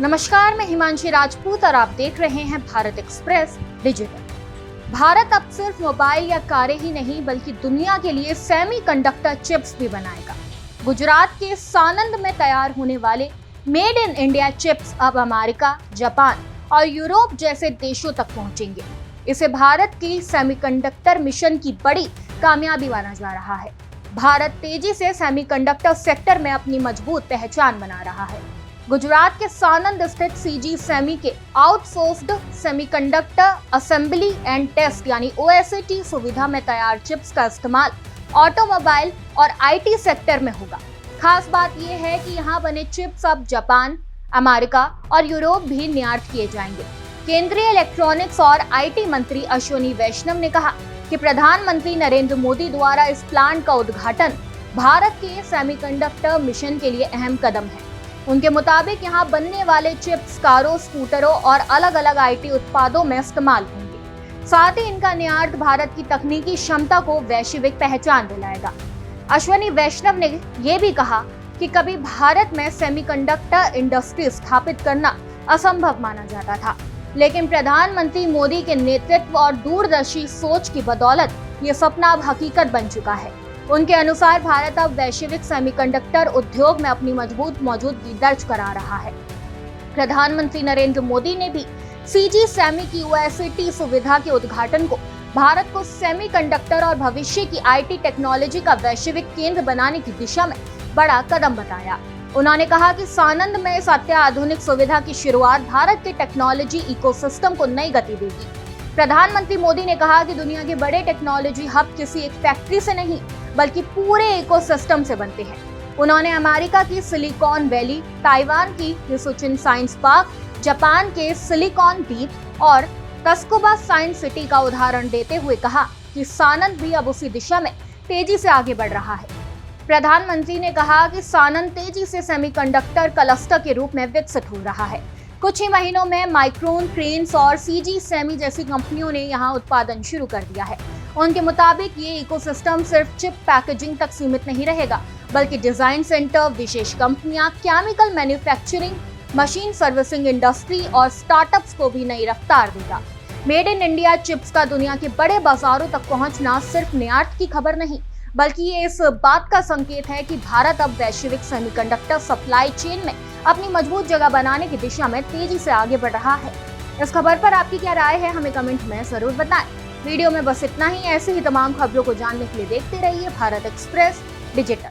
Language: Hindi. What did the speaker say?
नमस्कार, मैं हिमांशी राजपूत और आप देख रहे हैं भारत एक्सप्रेस डिजिटल। भारत अब सिर्फ मोबाइल या कारें ही नहीं बल्कि दुनिया के लिए सेमीकंडक्टर चिप्स भी बनाएगा। गुजरात के सानंद में तैयार होने वाले मेड इन इंडिया चिप्स अब अमेरिका, जापान और यूरोप जैसे देशों तक पहुंचेंगे। इसे भारत की सेमीकंडक्टर मिशन की बड़ी कामयाबी माना जा रहा है। भारत तेजी से सेमीकंडक्टर सेक्टर में अपनी मजबूत पहचान बना रहा है। गुजरात के सानंद स्थित सीजी सेमी के outsourced semiconductor assembly and test यानी OSAT सुविधा में तैयार चिप्स का इस्तेमाल ऑटोमोबाइल और IT सेक्टर में होगा। खास बात यह है कि यहाँ बने चिप्स अब जापान, अमेरिका और यूरोप भी निर्यात किए जाएंगे। केंद्रीय इलेक्ट्रॉनिक्स और IT मंत्री अश्विनी वैष्णव ने कहा कि प्रधानमंत्री नरेंद्र मोदी द्वारा इस प्लांट का उद्घाटन भारत के सेमीकंडक्टर मिशन के लिए अहम कदम है। उनके मुताबिक यहाँ बनने वाले चिप्स कारों, स्कूटरों और अलग अलग IT उत्पादों में इस्तेमाल होंगे। साथ ही इनका निर्यात भारत की तकनीकी क्षमता को वैश्विक पहचान दिलाएगा। अश्विनी वैष्णव ने यह भी कहा कि कभी भारत में सेमीकंडक्टर इंडस्ट्री स्थापित करना असंभव माना जाता था, लेकिन प्रधानमंत्री मोदी के नेतृत्व और दूरदर्शी सोच की बदौलत ये सपना अब हकीकत बन चुका है। उनके अनुसार भारत अब वैश्विक सेमीकंडक्टर उद्योग में अपनी मजबूत मौजूदगी दर्ज करा रहा है। प्रधानमंत्री नरेंद्र मोदी ने भी सीजी सेमी की OSAT सुविधा के उद्घाटन को भारत को सेमीकंडक्टर और भविष्य की IT टेक्नोलॉजी का वैश्विक केंद्र बनाने की दिशा में बड़ा कदम बताया। उन्होंने कहा कि सानंद में इस अत्याधुनिक सुविधा की शुरुआत भारत के टेक्नोलॉजी इकोसिस्टम को नई गति देगी। प्रधानमंत्री मोदी ने कहा कि दुनिया के बड़े टेक्नोलॉजी हब किसी एक फैक्ट्री से नहीं बल्कि पूरे इकोसिस्टम से बनते हैं। उन्होंने अमेरिका की सिलिकॉन वैली, ताइवान की हिसुचिन साइंस पार्क, जापान के सिलिकॉन द्वीप और तस्कुबा साइंस सिटी का उदाहरण देते हुए कहा कि सानंद भी अब उसी दिशा में तेजी से आगे बढ़ रहा है। प्रधानमंत्री ने कहा कि सानंद तेजी से सेमीकंडक्टर क्लस्टर के रूप में विकसित हो रहा है। कुछ ही महीनों में माइक्रोन, क्रेन्स और सीजी सेमी जैसी कंपनियों ने यहां उत्पादन शुरू कर दिया है। उनके मुताबिक ये इकोसिस्टम सिर्फ चिप पैकेजिंग तक सीमित नहीं रहेगा, बल्कि डिजाइन सेंटर, विशेष कंपनियां, chemical manufacturing, machine servicing industry और स्टार्टअप्स को भी नई रफ्तार देगा। मेड इन इंडिया चिप्स का दुनिया के बड़े बाजारों तक पहुंचना सिर्फ निर्यात की खबर नहीं, बल्कि ये इस बात का संकेत है कि भारत अब वैश्विक सेमीकंडक्टर सप्लाई चेन में अपनी मजबूत जगह बनाने की दिशा में तेजी से आगे बढ़ रहा है। इस खबर पर आपकी क्या राय है, हमें कमेंट में जरूर बताएं। वीडियो में बस इतना ही। ऐसे ही तमाम खबरों को जानने के लिए देखते रहिए भारत एक्सप्रेस डिजिटल।